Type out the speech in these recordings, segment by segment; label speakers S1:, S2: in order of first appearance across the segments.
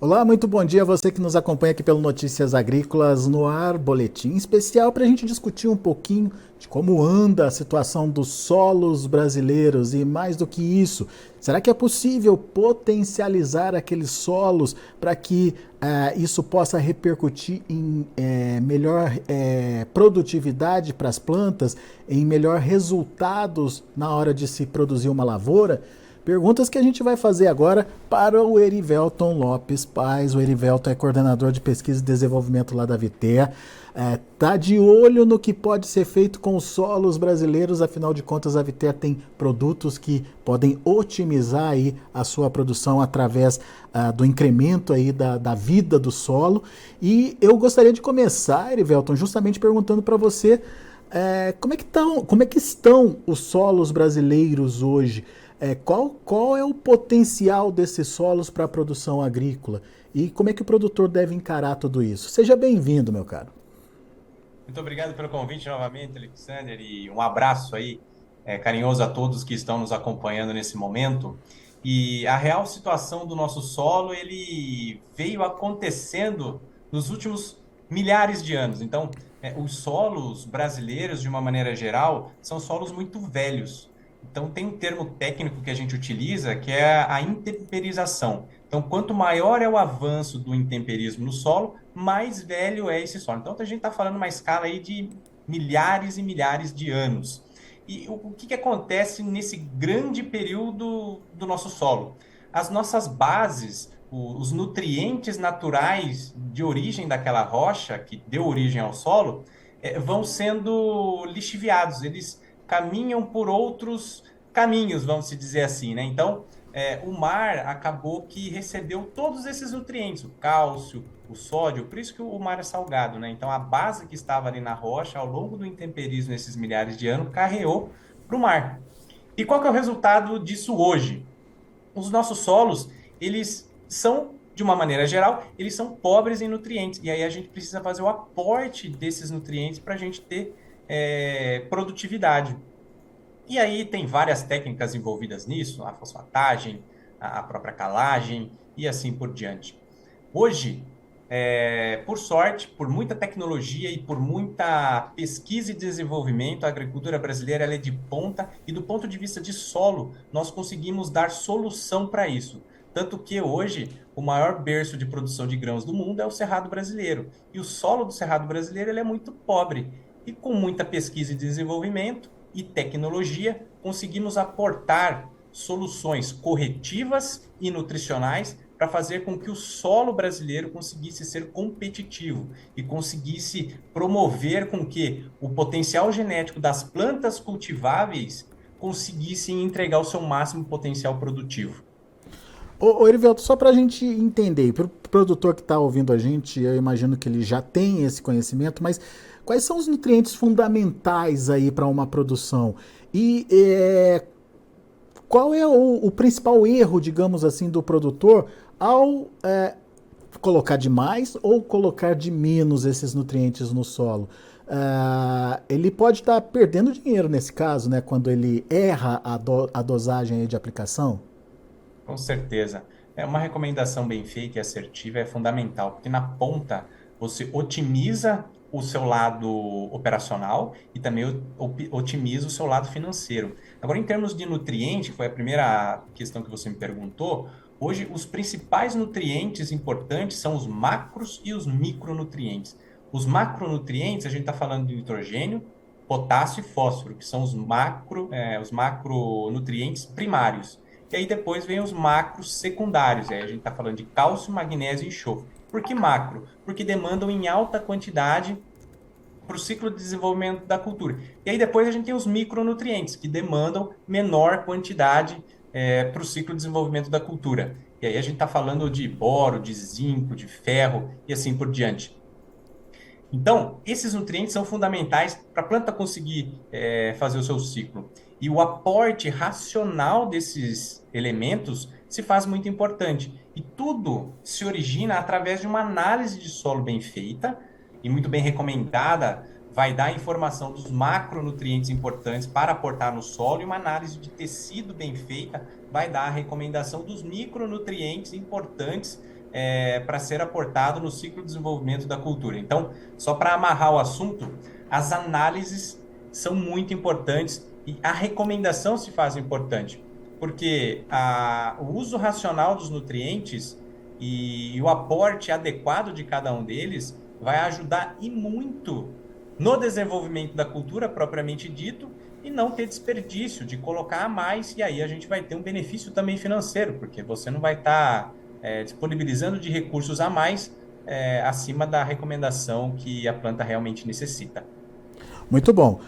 S1: Olá, muito bom dia a você que nos acompanha aqui pelo Notícias Agrícolas no Ar, boletim especial para a gente discutir um pouquinho de como anda a situação dos solos brasileiros e mais do que isso, será que é possível potencializar aqueles solos para que isso possa repercutir em melhor produtividade para as plantas, em melhor resultados na hora de se produzir uma lavoura? Perguntas que a gente vai fazer agora para o Erivelton Lopes Paz. O Erivelton é coordenador de pesquisa e desenvolvimento lá da Vitea. Tá de olho no que pode ser feito com os solos brasileiros, afinal de contas a Vitea tem produtos que podem otimizar aí a sua produção através do incremento aí da vida do solo. E eu gostaria de começar, Erivelton, justamente perguntando para você como é que estão os solos brasileiros hoje? Qual é o potencial desses solos para a produção agrícola? E como é que o produtor deve encarar tudo isso? Seja bem-vindo, meu caro.
S2: Muito obrigado pelo convite novamente, Alexander, e um abraço aí, carinhoso a todos que estão nos acompanhando nesse momento. E a real situação do nosso solo, ele veio acontecendo nos últimos milhares de anos. Então, os solos brasileiros, de uma maneira geral, são solos muito velhos. Então, tem um termo técnico que a gente utiliza, que é a intemperização. Então, quanto maior é o avanço do intemperismo no solo, mais velho é esse solo. Então, a gente está falando uma escala aí de milhares e milhares de anos. E o que acontece nesse grande período do nosso solo? As nossas bases, os nutrientes naturais de origem daquela rocha, que deu origem ao solo, vão sendo lixiviados, eles caminham por outros caminhos, vamos se dizer assim, né? Então, o mar acabou que recebeu todos esses nutrientes, o cálcio, o sódio, por isso que o mar é salgado, né? Então, a base que estava ali na rocha, ao longo do intemperismo, nesses milhares de anos, carreou para o mar. E qual que é o resultado disso hoje? Os nossos solos, eles são, de uma maneira geral, eles são pobres em nutrientes. E aí a gente precisa fazer o aporte desses nutrientes para a gente ter produtividade. E aí tem várias técnicas envolvidas nisso, a fosfatagem, a própria calagem e assim por diante. Hoje, por sorte, por muita tecnologia e por muita pesquisa e desenvolvimento, a agricultura brasileira ela é de ponta e do ponto de vista de solo, nós conseguimos dar solução para isso. Tanto que hoje o maior berço de produção de grãos do mundo é o Cerrado brasileiro. E o solo do Cerrado brasileiro ele é muito pobre. E com muita pesquisa e desenvolvimento e tecnologia, conseguimos aportar soluções corretivas e nutricionais para fazer com que o solo brasileiro conseguisse ser competitivo e conseguisse promover com que o potencial genético das plantas cultiváveis conseguissem entregar o seu máximo potencial produtivo.
S1: Ô Erivelto, só para a gente entender, para o produtor que está ouvindo a gente, eu imagino que ele já tem esse conhecimento, mas quais são os nutrientes fundamentais aí para uma produção? E qual é o principal erro, digamos assim, do produtor ao colocar de mais ou colocar de menos esses nutrientes no solo? Ele pode estar perdendo dinheiro nesse caso, né, quando ele erra a dosagem aí de aplicação?
S2: Com certeza. É uma recomendação bem feita e assertiva é fundamental, porque na ponta você otimiza o seu lado operacional e também otimiza o seu lado financeiro. Agora, em termos de nutriente, que foi a primeira questão que você me perguntou, hoje os principais nutrientes importantes são os macros e os micronutrientes. Os macronutrientes, a gente está falando de nitrogênio, potássio e fósforo, que são os macronutrientes primários. E aí depois vem os macros secundários. Aí a gente está falando de cálcio, magnésio e enxofre. Por que macro? Porque demandam em alta quantidade para o ciclo de desenvolvimento da cultura. E aí depois a gente tem os micronutrientes, que demandam menor quantidade para o ciclo de desenvolvimento da cultura. E aí a gente está falando de boro, de zinco, de ferro e assim por diante. Então, esses nutrientes são fundamentais para a planta conseguir fazer o seu ciclo. E o aporte racional desses elementos se faz muito importante. E tudo se origina através de uma análise de solo bem feita e muito bem recomendada. Vai dar a informação dos macronutrientes importantes para aportar no solo, e uma análise de tecido bem feita vai dar a recomendação dos micronutrientes importantes para ser aportado no ciclo de desenvolvimento da cultura. Então, só para amarrar o assunto, as análises são muito importantes e a recomendação se faz importante, porque o uso racional dos nutrientes e o aporte adequado de cada um deles vai ajudar e muito no desenvolvimento da cultura propriamente dito e não ter desperdício de colocar a mais, e aí a gente vai ter um benefício também financeiro, porque você não vai estar disponibilizando de recursos a mais acima da recomendação que a planta realmente necessita.
S1: Muito bom.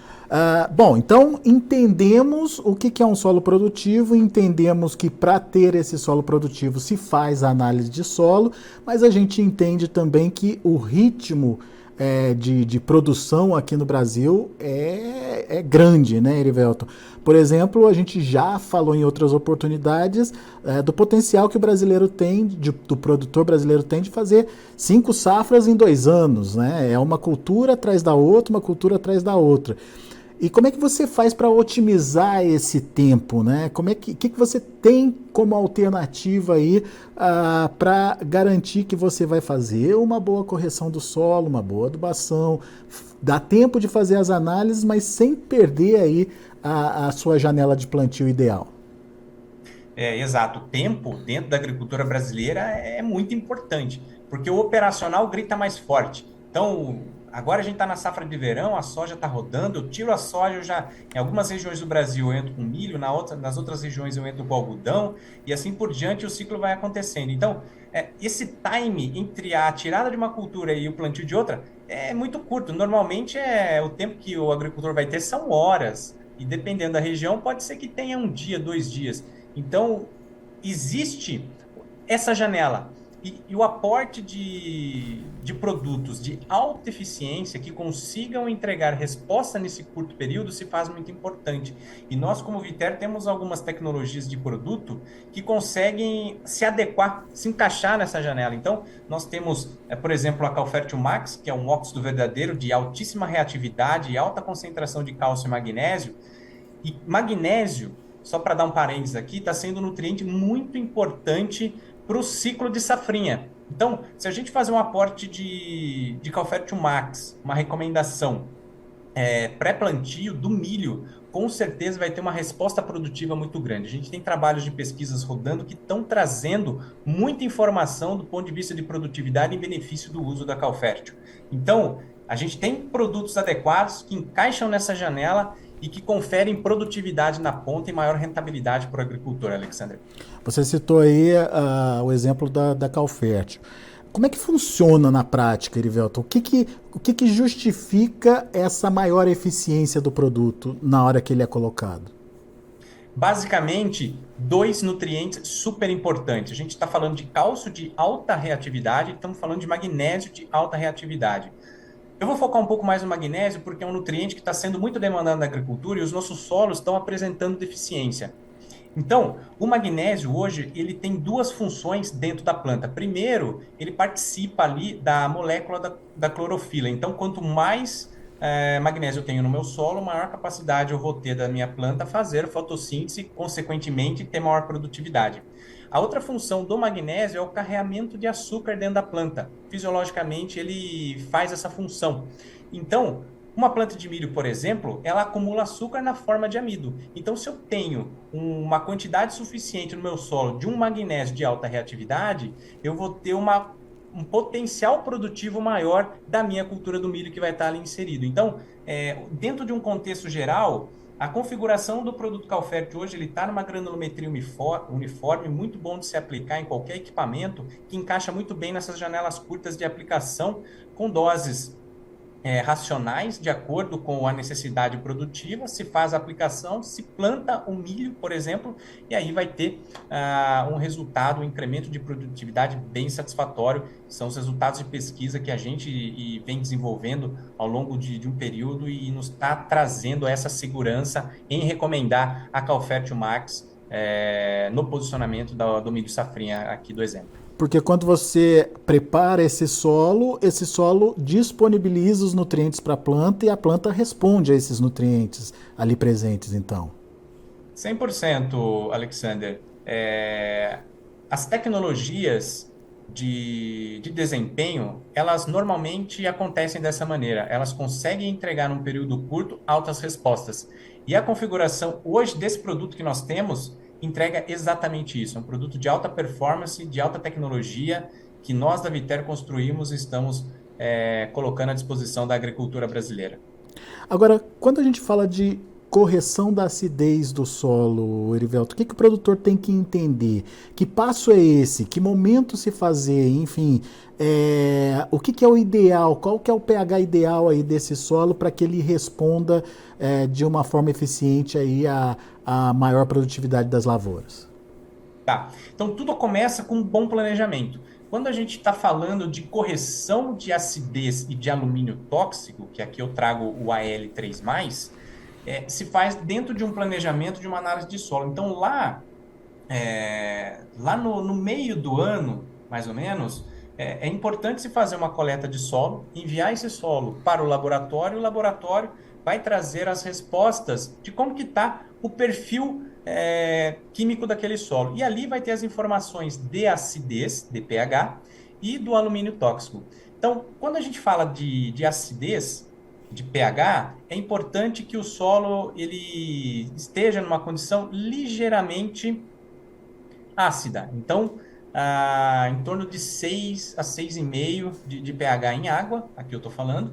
S1: Bom, então entendemos o que é um solo produtivo, entendemos que para ter esse solo produtivo se faz a análise de solo, mas a gente entende também que o ritmo de produção aqui no Brasil é grande, né, Erivelton? Por exemplo, a gente já falou em outras oportunidades do potencial que o brasileiro tem, do produtor brasileiro tem de fazer 5 safras em 2 anos, né? É uma cultura atrás da outra, uma cultura atrás da outra. E como é que você faz para otimizar esse tempo, né? Que você tem como alternativa aí para garantir que você vai fazer uma boa correção do solo, uma boa adubação, dá tempo de fazer as análises, mas sem perder aí a sua janela de plantio ideal?
S2: Exato. O tempo dentro da agricultura brasileira é muito importante, porque o operacional grita mais forte. Então, agora a gente está na safra de verão, a soja está rodando, eu tiro a soja, em algumas regiões do Brasil eu entro com milho, nas outras regiões eu entro com algodão, e assim por diante o ciclo vai acontecendo. Então, esse time entre a tirada de uma cultura e o plantio de outra é muito curto. Normalmente, o tempo que o agricultor vai ter são horas, e dependendo da região, pode ser que tenha um dia, 2 dias. Então, existe essa janela. E o aporte de produtos de alta eficiência que consigam entregar resposta nesse curto período se faz muito importante. E nós, como Viter, temos algumas tecnologias de produto que conseguem se adequar, se encaixar nessa janela. Então, nós temos, por exemplo, a Calfértil Max, que é um óxido verdadeiro de altíssima reatividade e alta concentração de cálcio e magnésio. E magnésio, só para dar um parênteses aqui, está sendo um nutriente muito importante para o ciclo de safrinha. Então, se a gente fazer um aporte de Calfértil Max, uma recomendação pré-plantio do milho, com certeza vai ter uma resposta produtiva muito grande. A gente tem trabalhos de pesquisas rodando que estão trazendo muita informação do ponto de vista de produtividade em benefício do uso da Calfértil. Então, a gente tem produtos adequados que encaixam nessa janela e que conferem produtividade na ponta e maior rentabilidade para o agricultor, Alexandre.
S1: Você citou aí o exemplo da Calfértil. Como é que funciona na prática, Erivelton? O que justifica essa maior eficiência do produto na hora que ele é colocado?
S2: Basicamente, 2 nutrientes super importantes. A gente está falando de cálcio de alta reatividade e estamos falando de magnésio de alta reatividade. Eu vou focar um pouco mais no magnésio porque é um nutriente que está sendo muito demandado na agricultura e os nossos solos estão apresentando deficiência. Então, o magnésio hoje ele tem 2 funções dentro da planta. Primeiro, ele participa ali da molécula da clorofila. Então, quanto mais magnésio eu tenho no meu solo, maior capacidade eu vou ter da minha planta fazer fotossíntese, consequentemente ter maior produtividade. A outra função do magnésio é o carreamento de açúcar dentro da planta. Fisiologicamente, ele faz essa função. Então, uma planta de milho, por exemplo, ela acumula açúcar na forma de amido. Então, se eu tenho uma quantidade suficiente no meu solo de um magnésio de alta reatividade, eu vou ter um potencial produtivo maior da minha cultura do milho que vai estar ali inserido. Então, dentro de um contexto geral, a configuração do produto Calfert hoje ele está numa granulometria uniforme, muito bom de se aplicar em qualquer equipamento, que encaixa muito bem nessas janelas curtas de aplicação, com doses racionais, de acordo com a necessidade produtiva, se faz a aplicação, se planta o milho, por exemplo, e aí vai ter um resultado, um incremento de produtividade bem satisfatório. São os resultados de pesquisa que a gente vem desenvolvendo ao longo de um período e nos está trazendo essa segurança em recomendar a Calfértil Max no posicionamento do milho safrinha aqui do exemplo.
S1: Porque quando você prepara esse solo disponibiliza os nutrientes para a planta e a planta responde a esses nutrientes ali presentes, então.
S2: 100%, Alexander. As tecnologias de desempenho, elas normalmente acontecem dessa maneira. Elas conseguem entregar num período curto altas respostas. E a configuração hoje desse produto que nós temos entrega exatamente isso. É um produto de alta performance, de alta tecnologia, que nós da Viter construímos e estamos colocando à disposição da agricultura brasileira.
S1: Agora, quando a gente fala de correção da acidez do solo, Erivelto, o que o produtor tem que entender? Que passo é esse? Que momento se fazer? Enfim, o que é o ideal? Qual que é o pH ideal aí desse solo para que ele responda de uma forma eficiente aí a maior produtividade das lavouras?
S2: Tá. Então, tudo começa com um bom planejamento. Quando a gente está falando de correção de acidez e de alumínio tóxico, que aqui eu trago o AL3+, se faz dentro de um planejamento de uma análise de solo. Então, lá no meio do ano, mais ou menos, é importante se fazer uma coleta de solo, enviar esse solo para o laboratório vai trazer as respostas de como que está o perfil químico daquele solo. E ali vai ter as informações de acidez, de pH, e do alumínio tóxico. Então, quando a gente fala de acidez, de pH, é importante que o solo ele esteja numa condição ligeiramente ácida. Então, em torno de 6 a 6,5 de pH em água, aqui eu estou falando.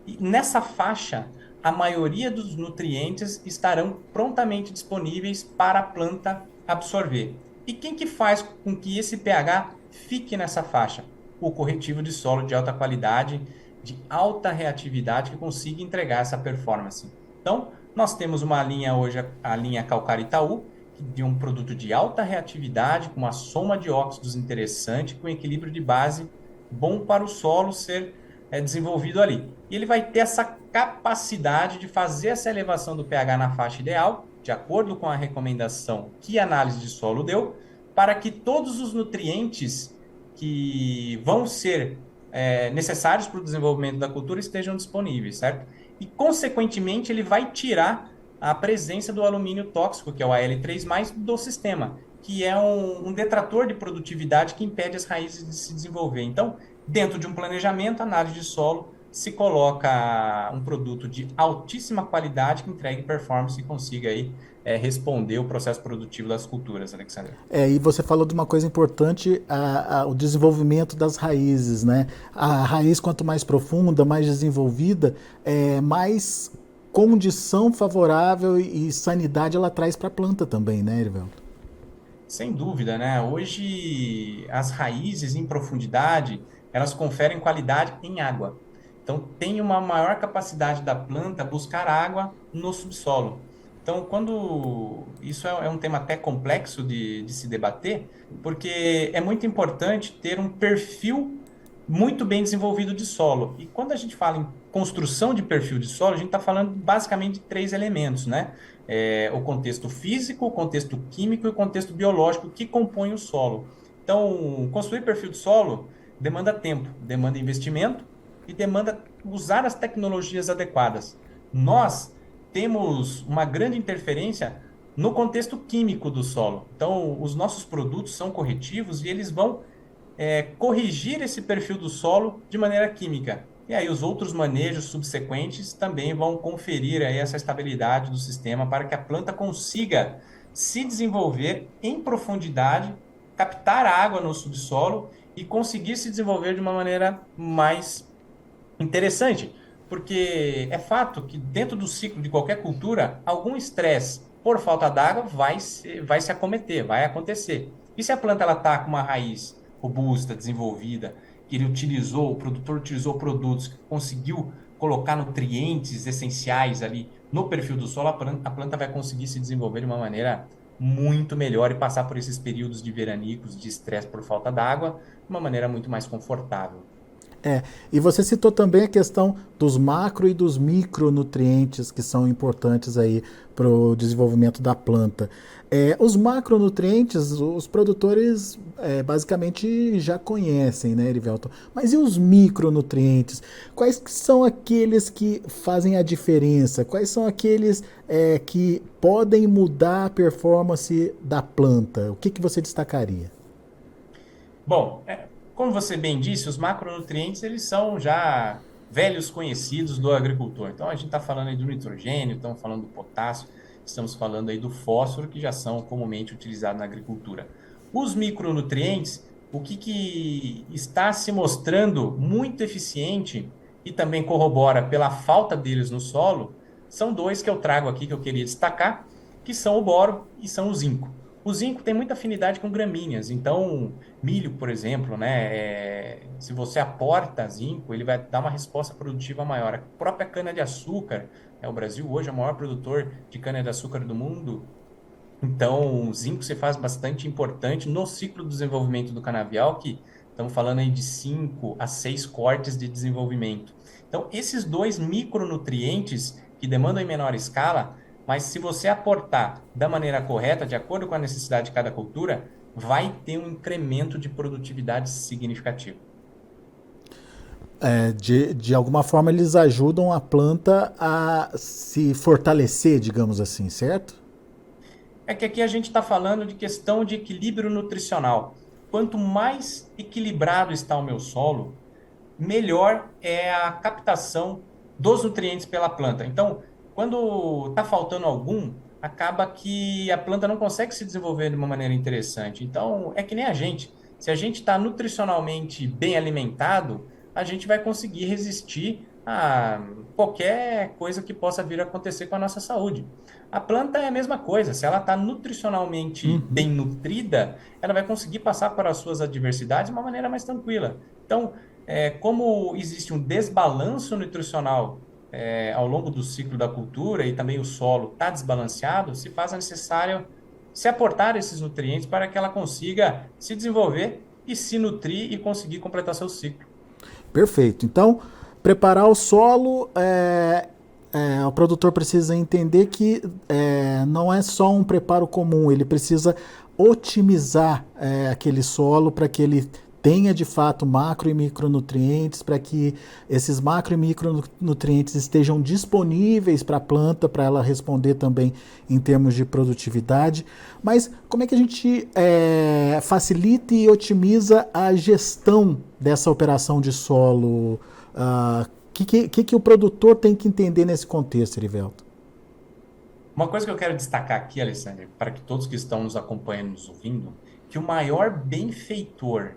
S2: E nessa faixa, a maioria dos nutrientes estarão prontamente disponíveis para a planta absorver. E quem que faz com que esse pH fique nessa faixa? O corretivo de solo de alta qualidade, de alta reatividade, que consiga entregar essa performance. Então, nós temos uma linha hoje, a linha Calcário Itaú, de um produto de alta reatividade, com uma soma de óxidos interessante, com equilíbrio de base bom para o solo ser desenvolvido ali. E ele vai ter essa capacidade de fazer essa elevação do pH na faixa ideal, de acordo com a recomendação que a análise de solo deu, para que todos os nutrientes que vão ser necessários para o desenvolvimento da cultura estejam disponíveis, certo? E, consequentemente, ele vai tirar a presença do alumínio tóxico, que é o Al3+, do sistema, que é um detrator de produtividade que impede as raízes de se desenvolver. Então, dentro de um planejamento, análise de solo, se coloca um produto de altíssima qualidade que entregue performance e consiga aí, responder o processo produtivo das culturas, Alexandre.
S1: E você falou de uma coisa importante, o desenvolvimento das raízes, né? A raiz, quanto mais profunda, mais desenvolvida, mais condição favorável e sanidade ela traz para a planta também, né, Erivelto?
S2: Sem dúvida, né? Hoje, as raízes em profundidade, elas conferem qualidade em água. Então, tem uma maior capacidade da planta buscar água no subsolo. Então, isso é um tema até complexo de se debater, porque é muito importante ter um perfil muito bem desenvolvido de solo. E quando a gente fala em construção de perfil de solo, a gente está falando basicamente de 3 elementos, né? O contexto físico, o contexto químico e o contexto biológico que compõem o solo. Então, construir perfil de solo demanda tempo, demanda investimento e demanda usar as tecnologias adequadas. Nós temos uma grande interferência no contexto químico do solo. Então, os nossos produtos são corretivos e eles vão corrigir esse perfil do solo de maneira química. E aí os outros manejos subsequentes também vão conferir aí essa estabilidade do sistema para que a planta consiga se desenvolver em profundidade, captar água no subsolo e conseguir se desenvolver de uma maneira mais interessante. Porque é fato que dentro do ciclo de qualquer cultura, algum estresse por falta d'água vai se acometer, vai acontecer. E se a planta está com uma raiz robusta, desenvolvida, que o produtor utilizou produtos que conseguiu colocar nutrientes essenciais ali no perfil do solo, a planta vai conseguir se desenvolver de uma maneira muito melhor e passar por esses períodos de veranicos, de estresse por falta d'água, de uma maneira muito mais confortável.
S1: E você citou também a questão dos macro e dos micronutrientes que são importantes aí para o desenvolvimento da planta. Os macronutrientes, os produtores basicamente já conhecem, né, Erivelton? Mas e os micronutrientes? Quais são aqueles que fazem a diferença? Quais são aqueles que podem mudar a performance da planta? O que você destacaria?
S2: Bom, Como você bem disse, os macronutrientes eles são já velhos conhecidos do agricultor. Então a gente está falando aí do nitrogênio, estamos falando do potássio, estamos falando aí do fósforo, que já são comumente utilizados na agricultura. Os micronutrientes, o que está se mostrando muito eficiente e também corrobora pela falta deles no solo, são dois que eu trago aqui que eu queria destacar, que são o boro e são o zinco. O zinco tem muita afinidade com gramíneas, então milho, por exemplo, né? Se você aporta zinco, ele vai dar uma resposta produtiva maior. A própria cana-de-açúcar, o Brasil hoje é o maior produtor de cana-de-açúcar do mundo, então o zinco se faz bastante importante no ciclo do desenvolvimento do canavial, que estamos falando aí de 5 a 6 cortes de desenvolvimento. Então, esses dois micronutrientes que demandam em menor escala, mas se você aportar da maneira correta, de acordo com a necessidade de cada cultura, vai ter um incremento de produtividade significativo.
S1: De alguma forma, eles ajudam a planta a se fortalecer, digamos assim, certo?
S2: É que aqui a gente está falando de questão de equilíbrio nutricional. Quanto mais equilibrado está o meu solo, melhor é a captação dos nutrientes pela planta. Então, quando está faltando algum, acaba que a planta não consegue se desenvolver de uma maneira interessante. Então, é que nem a gente. Se a gente está nutricionalmente bem alimentado, a gente vai conseguir resistir a qualquer coisa que possa vir a acontecer com a nossa saúde. A planta é a mesma coisa. Se ela está nutricionalmente bem nutrida, ela vai conseguir passar para as suas adversidades de uma maneira mais tranquila. Então, como existe um desbalanço nutricional ao longo do ciclo da cultura e também o solo está desbalanceado, se faz necessário se aportar esses nutrientes para que ela consiga se desenvolver e se nutrir e conseguir completar seu ciclo.
S1: Perfeito. Então, preparar o solo, o produtor precisa entender que não é só um preparo comum, ele precisa otimizar aquele solo para que ele tenha de fato macro e micronutrientes, para que esses macro e micronutrientes estejam disponíveis para a planta, para ela responder também em termos de produtividade. Mas como é que a gente facilita e otimiza a gestão dessa operação de solo? Que o produtor tem que entender nesse contexto, Erivelto?
S2: Uma coisa que eu quero destacar aqui, Alessandro, para que todos que estão nos acompanhando, nos ouvindo, que o maior benfeitor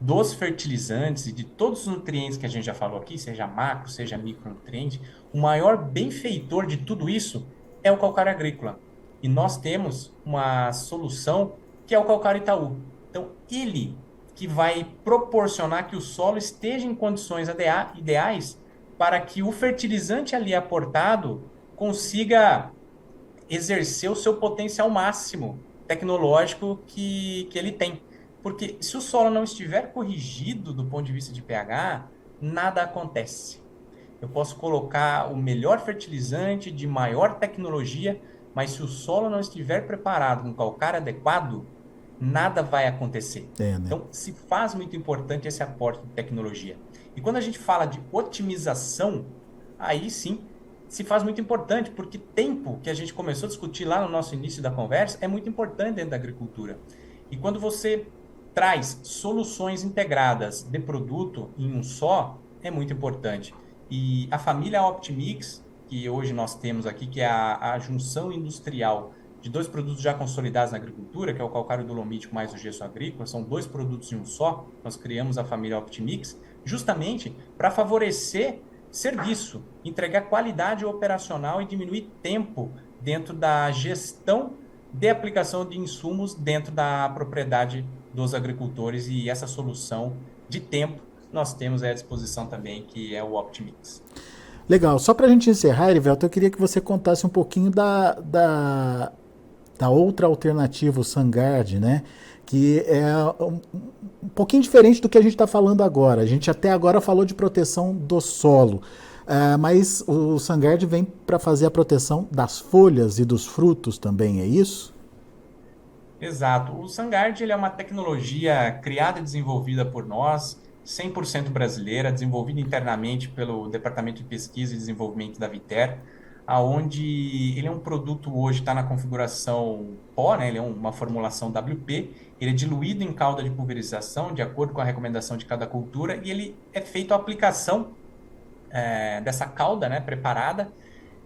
S2: dos fertilizantes e de todos os nutrientes que a gente já falou aqui, seja macro, seja micronutriente, o maior benfeitor de tudo isso é o calcário agrícola. E nós temos uma solução que é o calcário Itaú. Então, ele que vai proporcionar que o solo esteja em condições ideais para que o fertilizante ali aportado consiga exercer o seu potencial máximo tecnológico que ele tem. Porque se o solo não estiver corrigido do ponto de vista de pH, nada acontece. Eu posso colocar o melhor fertilizante de maior tecnologia, mas se o solo não estiver preparado com calcário adequado, nada vai acontecer.
S1: Né?
S2: Então, se faz muito importante esse aporte de tecnologia. E quando a gente fala de otimização, aí sim se faz muito importante, porque tempo, que a gente começou a discutir lá no nosso início da conversa, é muito importante dentro da agricultura. E quando você traz soluções integradas de produto em um só, é muito importante. E a família Optimix, que hoje nós temos aqui, que é a junção industrial de dois produtos já consolidados na agricultura, que é o calcário dolomítico mais o gesso agrícola, são dois produtos em um só, nós criamos a família Optimix, justamente para favorecer serviço, entregar qualidade operacional e diminuir tempo dentro da gestão de aplicação de insumos dentro da propriedade dos agricultores, e essa solução de tempo nós temos à disposição também, que é o Optimix.
S1: Legal. Só para a gente encerrar, Erivelto, eu queria que você contasse um pouquinho da outra alternativa, o SunGard, né? Que é um pouquinho diferente do que a gente está falando agora. A gente até agora falou de proteção do solo, mas o SunGard vem para fazer a proteção das folhas e dos frutos também, é isso?
S2: Exato. O SunGard ele é uma tecnologia criada e desenvolvida por nós, 100% brasileira, desenvolvida internamente pelo Departamento de Pesquisa e Desenvolvimento da Viter. aonde ele é um produto hoje, está na configuração pó, né? Ele é uma formulação WP, ele é diluído em calda de pulverização, de acordo com a recomendação de cada cultura, e ele é feito a aplicação dessa calda, né, preparada,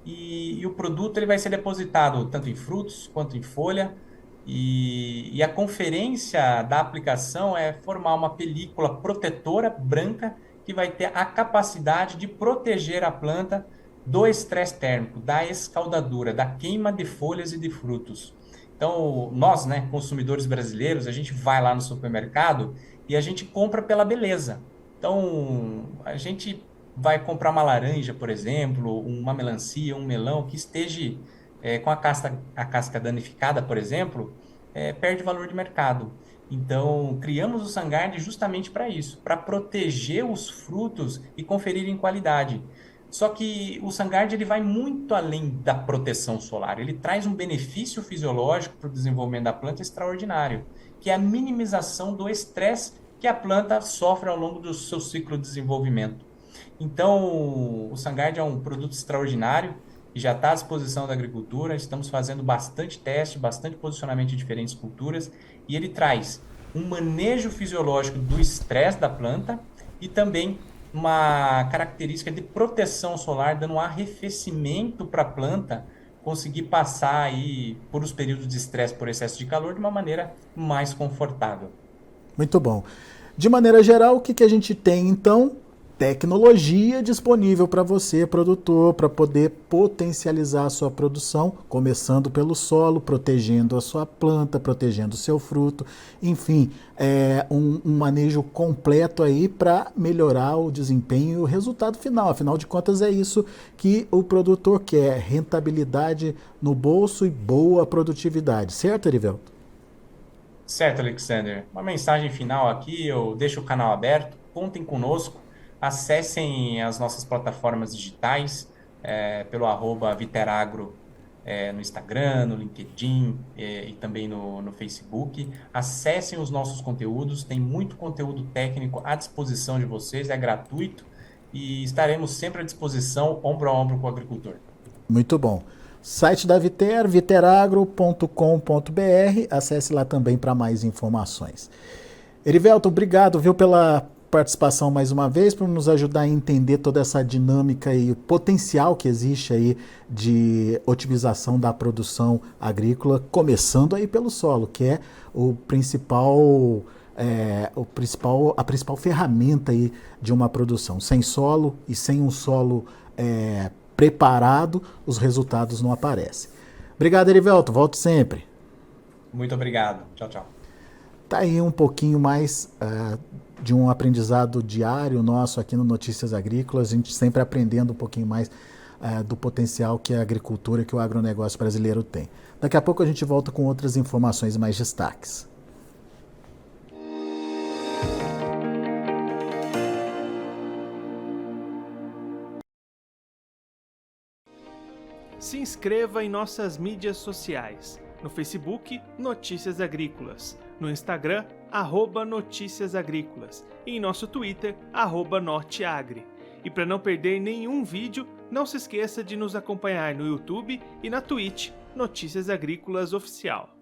S2: e o produto ele vai ser depositado tanto em frutos quanto em folha, e a conferência da aplicação é formar uma película protetora branca que vai ter a capacidade de proteger a planta do estresse térmico, da escaldadura, da queima de folhas e de frutos. Então, nós, né, consumidores brasileiros, a gente vai lá no supermercado e a gente compra pela beleza. Então, a gente vai comprar uma laranja, por exemplo, uma melancia, um melão que esteja com a casca danificada, por exemplo, perde valor de mercado. Então, criamos o SunGuard justamente para isso, para proteger os frutos e conferirem qualidade. Só que o SunGuard ele vai muito além da proteção solar. Ele traz um benefício fisiológico para o desenvolvimento da planta extraordinário, que é a minimização do estresse que a planta sofre ao longo do seu ciclo de desenvolvimento. Então, o SunGuard é um produto extraordinário e já está à disposição da agricultura. Estamos fazendo bastante teste, bastante posicionamento de diferentes culturas e ele traz um manejo fisiológico do estresse da planta e também uma característica de proteção solar, dando um arrefecimento para a planta conseguir passar aí por os períodos de estresse por excesso de calor de uma maneira mais confortável.
S1: Muito bom. De maneira geral, o que a gente tem então? Tecnologia disponível para você, produtor, para poder potencializar a sua produção, começando pelo solo, protegendo a sua planta, protegendo o seu fruto, enfim, um manejo completo aí para melhorar o desempenho e o resultado final. Afinal de contas, é isso que o produtor quer: rentabilidade no bolso e boa produtividade. Certo, Erivelto?
S2: Certo, Alexander. Uma mensagem final aqui, eu deixo o canal aberto, contem conosco, acessem as nossas plataformas digitais, pelo @Viteragro, no Instagram, no LinkedIn, e também no Facebook. Acessem os nossos conteúdos, tem muito conteúdo técnico à disposição de vocês, é gratuito e estaremos sempre à disposição, ombro a ombro com o agricultor.
S1: Muito bom. Site da Viter, viteragro.com.br. Acesse lá também para mais informações. Erivelto, obrigado, viu, pela participação mais uma vez, por nos ajudar a entender toda essa dinâmica e o potencial que existe aí de otimização da produção agrícola, começando aí pelo solo, que é a principal ferramenta aí de uma produção. Sem solo e sem um solo preparado, os resultados não aparecem. Obrigado, Erivelto. Volto sempre.
S2: Muito obrigado. Tchau, tchau.
S1: Tá aí um pouquinho mais de um aprendizado diário nosso aqui no Notícias Agrícolas, a gente sempre aprendendo um pouquinho mais do potencial que a agricultura, que o agronegócio brasileiro tem. Daqui a pouco a gente volta com outras informações e mais destaques.
S3: Se inscreva em nossas mídias sociais. No Facebook, Notícias Agrícolas. No Instagram, @Notícias Agrícolas. E em nosso Twitter, @Norteagri. E para não perder nenhum vídeo, não se esqueça de nos acompanhar no YouTube e na Twitch, Notícias Agrícolas Oficial.